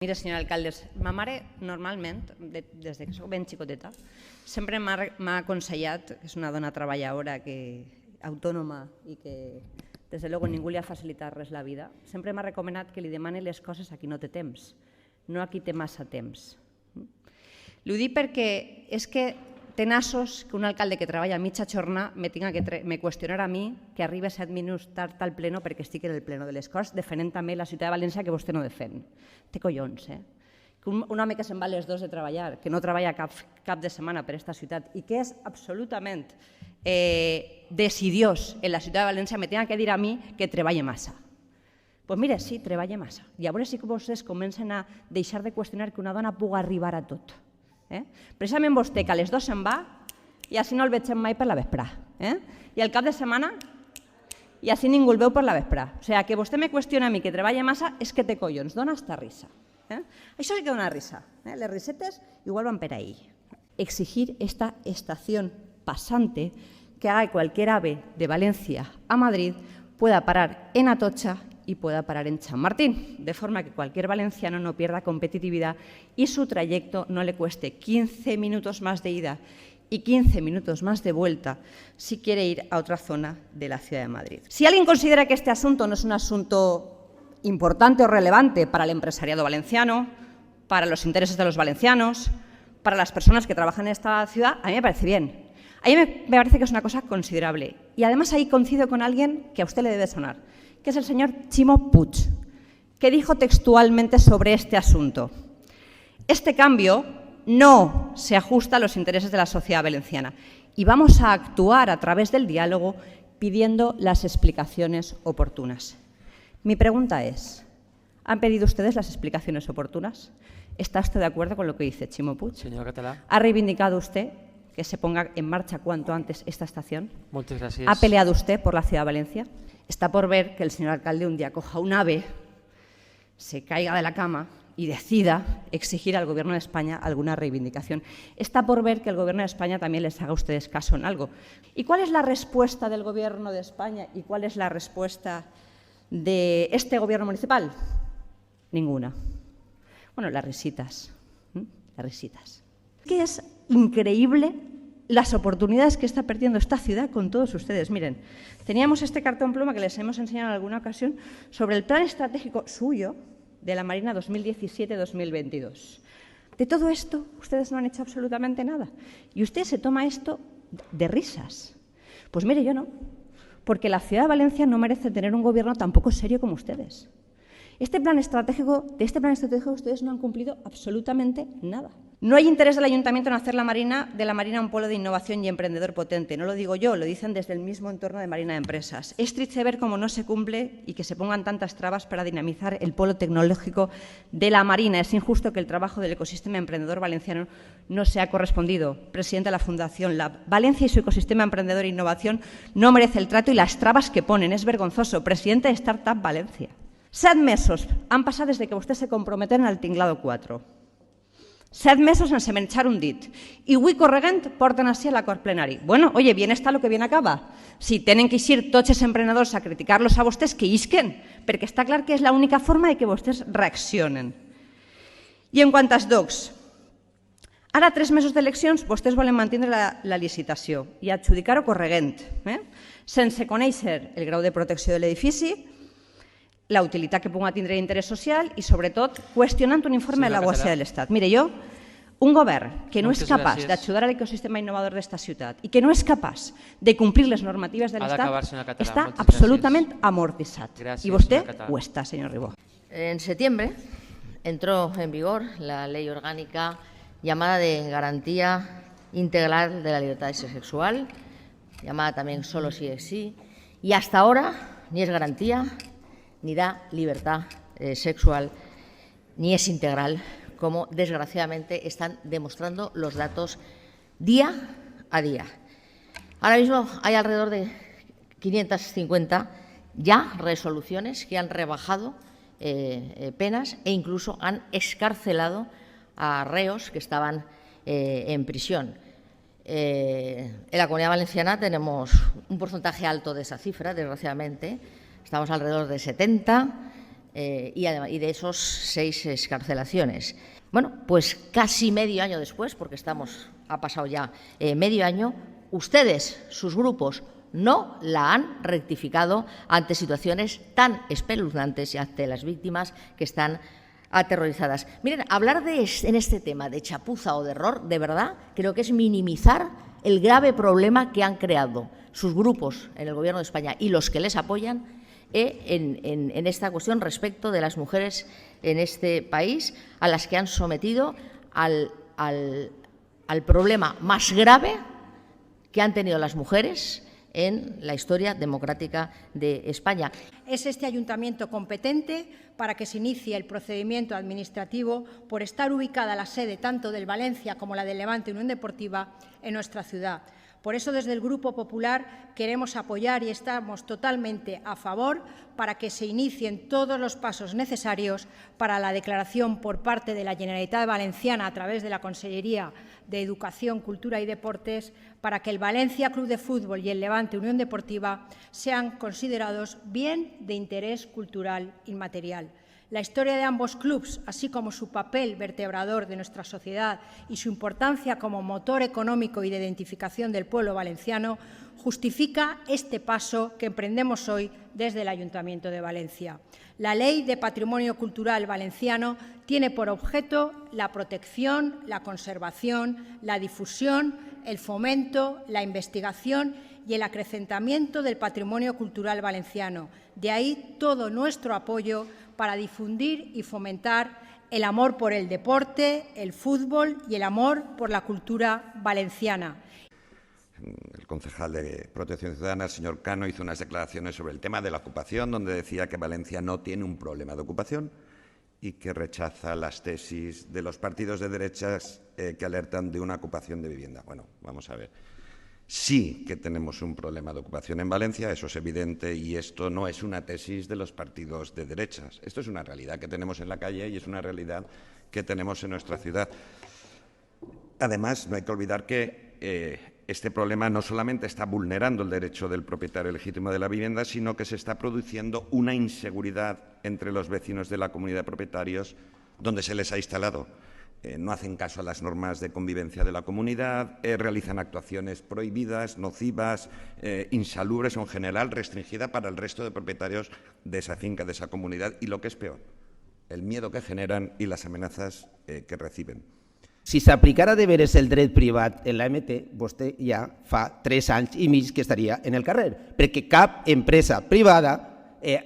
Mire, senyor alcalde, ma mare normalment, des que soc ben xicoteta, sempre m'ha aconsellat, que és una dona treballadora, autònoma i que des de luego ningú li ha facilitat res la vida, sempre m'ha recomanat que li demani les coses a qui no té temps, no a qui té massa temps. Li ho dic perquè és que té nassos que un alcalde que treballa a mitja jornada me qüestionar a mi que arriba 7 minuts tard al pleno perquè estic en el pleno de les Corts defenent també la ciutat de València que vostè no defèn. Té collons, eh? Que un home que se'n va a les 2 de treballar, que no treballa cap de setmana per aquesta ciutat i que és absolutament decidiós en la ciutat de València me tenga que dir a mi que treballe massa. Doncs mire, sí, treballe massa. I a veure si vostès comencen a deixar de qüestionar que una dona pugui arribar a tot. Precisament vostè, que a les 2 se'n va i així no el vegem mai per la vesprà. I al cap de setmana i així ningú el veu per la vesprà. O sigui, que vostè me qüestiona a mi que treballa massa és que té collons, dona hasta risa. Això sí que dona risa. Les risetes igual van per ahí. Exigir esta estación pasante que haga que cualquier ave de Valencia a Madrid pueda parar en Atocha y pueda parar en San Martín, de forma que cualquier valenciano no pierda competitividad y su trayecto no le cueste 15 minutos más de ida y 15 minutos más de vuelta si quiere ir a otra zona de la ciudad de Madrid. Si alguien considera que este asunto no es un asunto importante o relevante para el empresariado valenciano, para los intereses de los valencianos, para las personas que trabajan en esta ciudad, a mí me parece bien. A mí me parece que es una cosa considerable. Y además ahí coincido con alguien que a usted le debe sonar, que es el señor Ximo Puig, que dijo textualmente sobre este asunto: este cambio no se ajusta a los intereses de la sociedad valenciana y vamos a actuar a través del diálogo pidiendo las explicaciones oportunas. Mi pregunta es, ¿han pedido ustedes las explicaciones oportunas? ¿Está usted de acuerdo con lo que dice Ximo Puig? Señor Català. ¿Ha reivindicado usted que se ponga en marcha cuanto antes esta estación? Muchas gracias. ¿Ha peleado usted por la ciudad de Valencia? Está por ver que el señor alcalde un día coja un ave, se caiga de la cama y decida exigir al Gobierno de España alguna reivindicación. Está por ver que el Gobierno de España también les haga a ustedes caso en algo. ¿Y cuál es la respuesta del Gobierno de España y cuál es la respuesta de este Gobierno municipal? Ninguna. Bueno, las risitas. Las risitas. Que es increíble las oportunidades que está perdiendo esta ciudad con todos ustedes. Miren, teníamos este cartón pluma que les hemos enseñado en alguna ocasión sobre el plan estratégico suyo de la Marina 2017-2022. De todo esto, ustedes no han hecho absolutamente nada. Y usted se toma esto de risas. Pues mire, yo no. Porque la ciudad de Valencia no merece tener un gobierno tan poco serio como ustedes. De este plan estratégico ustedes no han cumplido absolutamente nada. No hay interés del Ayuntamiento en hacer de la Marina un polo de innovación y emprendedor potente. No lo digo yo, lo dicen desde el mismo entorno de Marina de Empresas. Es triste ver cómo no se cumple y que se pongan tantas trabas para dinamizar el polo tecnológico de la Marina. Es injusto que el trabajo del ecosistema emprendedor valenciano no sea correspondido. Presidente de la Fundación Lab. Valencia y su ecosistema emprendedor e innovación no merece el trato y las trabas que ponen. Es vergonzoso. Presidente de Startup Valencia. 7 mesos han passat des que vostès se comprometen al tinglado 4. 7 mesos sense menjar un dit. I avui corregent porten així a l'acord plenari. Bueno, oye, bien está lo que bien acaba. Si tenen que eixir tots els emprenedors a criticar-los a vostès, que isquen, perquè està clar que és l'única forma de que vostès reaccionen. I en quant als DOCs, ara, 3 mesos d'eleccions, vostès volen mantenir la licitació i adjudicar-ho corregent, sense conèixer el grau de protecció de l'edifici, la utilitat que pugui tindre l'interès social i, sobretot, qüestionant un informe de la Guàrdia de l'Estat. Mire, jo, un govern que no és capaç d'ajudar a l'ecosistema innovador d'esta ciutat i que no és capaç de complir les normatives de l'Estat està absolutament amortitzat. I vostè ho està, senyor Ribó. En septiembre entró en vigor la ley orgánica llamada de Garantía Integral de la Libertad Sexual, llamada también Solo si es sí, y hasta ahora ni es garantía ni da libertad sexual, ni es integral, como desgraciadamente están demostrando los datos día a día. Ahora mismo hay alrededor de 550 ya resoluciones que han rebajado penas e incluso han excarcelado a reos que estaban en prisión. En la Comunidad Valenciana tenemos un porcentaje alto de esa cifra, desgraciadamente. Estamos alrededor de 70, y de esos 6 excarcelaciones. Bueno, pues casi medio año después, porque ha pasado ya medio año, ustedes, sus grupos, no la han rectificado ante situaciones tan espeluznantes y ante las víctimas que están aterrorizadas. Miren, hablar en este tema de chapuza o de error, de verdad, creo que es minimizar el grave problema que han creado sus grupos en el Gobierno de España y los que les apoyan en esta cuestión respecto de las mujeres en este país, a las que han sometido al problema más grave que han tenido las mujeres en la historia democrática de España. Es este ayuntamiento competente para que se inicie el procedimiento administrativo por estar ubicada la sede tanto del Valencia como la del Levante Unión Deportiva en nuestra ciudad. Por eso, desde el Grupo Popular queremos apoyar y estamos totalmente a favor para que se inicien todos los pasos necesarios para la declaración por parte de la Generalitat Valenciana a través de la Consellería de Educación, Cultura y Deportes para que el Valencia Club de Fútbol y el Levante Unión Deportiva sean considerados bien de interés cultural inmaterial. La historia de ambos clubes, así como su papel vertebrador de nuestra sociedad y su importancia como motor económico y de identificación del pueblo valenciano, justifica este paso que emprendemos hoy desde el Ayuntamiento de Valencia. La Ley de Patrimonio Cultural Valenciano tiene por objeto la protección, la conservación, la difusión, el fomento, la investigación y el acrecentamiento del patrimonio cultural valenciano. De ahí todo nuestro apoyo para difundir y fomentar el amor por el deporte, el fútbol y el amor por la cultura valenciana. El concejal de Protección Ciudadana, el señor Cano, hizo unas declaraciones sobre el tema de la ocupación, donde decía que Valencia no tiene un problema de ocupación y que rechaza las tesis de los partidos de derechas que alertan de una ocupación de vivienda. Bueno, vamos a ver. Sí que tenemos un problema de ocupación en Valencia, eso es evidente, y esto no es una tesis de los partidos de derechas. Esto es una realidad que tenemos en la calle y es una realidad que tenemos en nuestra ciudad. Además, no hay que olvidar que este problema no solamente está vulnerando el derecho del propietario legítimo de la vivienda, sino que se está produciendo una inseguridad entre los vecinos de la comunidad de propietarios donde se les ha instalado. No hacen caso a las normas de convivencia de la comunidad, realizan actuaciones prohibidas, nocivas, insalubres o en general restringidas para el resto de propietarios de esa finca, de esa comunidad y, lo que es peor, el miedo que generan y las amenazas que reciben. Si s'aplicara de veres el dret privat en l'AMT, vostè ja fa 3 anys i mig que estaria en el carrer, perquè cap empresa privada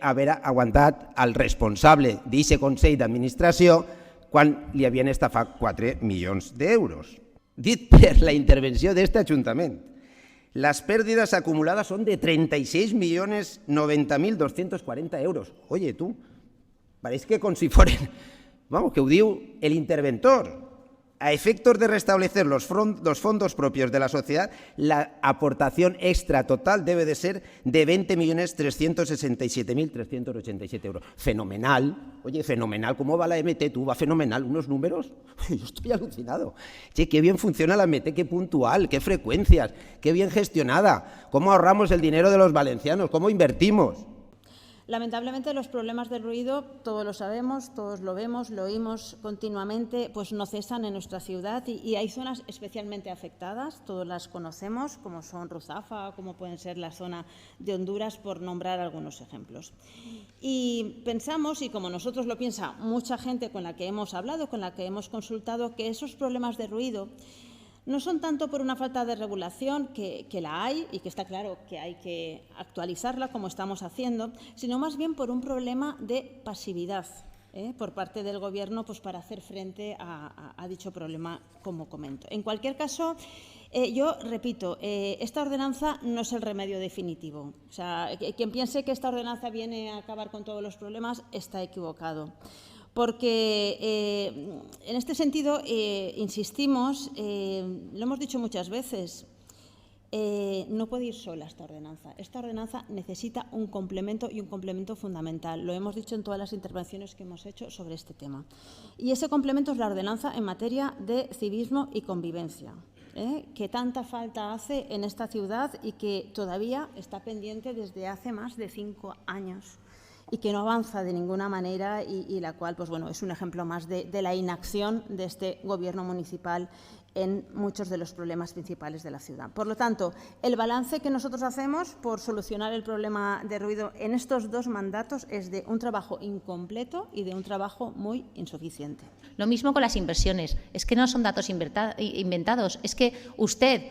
haurà aguantat al responsable d'aquest Consell d'Administració quan li havien estafat 4 milions d'euros. Dit per la intervenció d'aquest Ajuntament, les pèrdides acumulades són de 36.090.240 euros. Oye, tú, pareix que com si fueren, vamos, que ho diu l'interventor. A efectos de restablecer los fondos propios de la sociedad, la aportación extra total debe de ser de 20.367.387 euros. Fenomenal. Oye, fenomenal. ¿Cómo va la MT? ¿Tú va fenomenal? ¿Unos números? Yo estoy alucinado. Che, qué bien funciona la MT, qué puntual, qué frecuencias, qué bien gestionada. ¿Cómo ahorramos el dinero de los valencianos? ¿Cómo invertimos? Lamentablemente, los problemas de ruido, todos lo sabemos, todos lo vemos, lo oímos continuamente, pues no cesan en nuestra ciudad y hay zonas especialmente afectadas, todos las conocemos, como son Ruzafa, como pueden ser la zona de Honduras, por nombrar algunos ejemplos. Y pensamos, y como nosotros lo piensa mucha gente con la que hemos hablado, con la que hemos consultado, que esos problemas de ruido no son tanto por una falta de regulación, que la hay y que está claro que hay que actualizarla como estamos haciendo, sino más bien por un problema de pasividad por parte del Gobierno, pues, para hacer frente a dicho problema, como comento. En cualquier caso, yo repito, esta ordenanza no es el remedio definitivo. O sea, quien piense que esta ordenanza viene a acabar con todos los problemas está equivocado. Porque en este sentido, insistimos, lo hemos dicho muchas veces, no puede ir sola esta ordenanza. Esta ordenanza necesita un complemento y un complemento fundamental. Lo hemos dicho en todas las intervenciones que hemos hecho sobre este tema. Y ese complemento es la ordenanza en materia de civismo y convivencia, que tanta falta hace en esta ciudad y que todavía está pendiente desde hace más de 5 años. y que no avanza de ninguna manera y la cual, pues bueno, es un ejemplo más de la inacción de este Gobierno municipal en muchos de los problemas principales de la ciudad. Por lo tanto, el balance que nosotros hacemos por solucionar el problema de ruido en estos 2 mandatos es de un trabajo incompleto y de un trabajo muy insuficiente. Lo mismo con las inversiones. Es que no son datos inventados. Es que usted,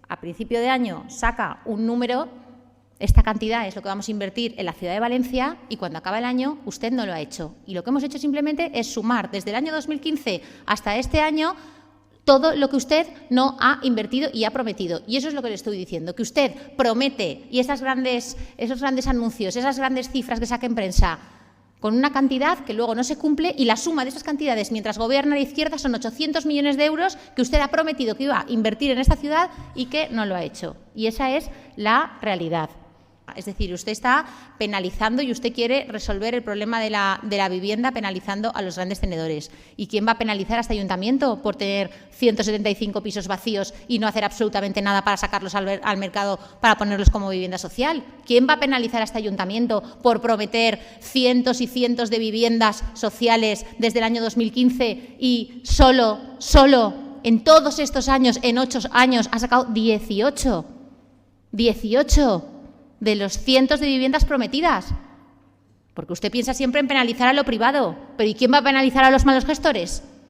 a principio de año, saca un número, esta cantidad es lo que vamos a invertir en la ciudad de Valencia, y cuando acaba el año usted no lo ha hecho. Y lo que hemos hecho simplemente es sumar desde el año 2015 hasta este año todo lo que usted no ha invertido y ha prometido. Y eso es lo que le estoy diciendo, que usted promete, y esos grandes anuncios, esas grandes cifras que saca en prensa, con una cantidad que luego no se cumple, y la suma de esas cantidades mientras gobierna la izquierda son 800 millones de euros que usted ha prometido que iba a invertir en esta ciudad y que no lo ha hecho. Y esa es la realidad. Es decir, usted está penalizando y usted quiere resolver el problema de la vivienda penalizando a los grandes tenedores. ¿Y quién va a penalizar a este ayuntamiento por tener 175 pisos vacíos y no hacer absolutamente nada para sacarlos al mercado para ponerlos como vivienda social? ¿Quién va a penalizar a este ayuntamiento por prometer cientos y cientos de viviendas sociales desde el año 2015 y solo en todos estos años, en 8 años, ha sacado 18 de los cientos de viviendas prometidas? Porque usted piensa siempre en penalizar a lo privado, pero ¿y quién va a penalizar a los malos gestores?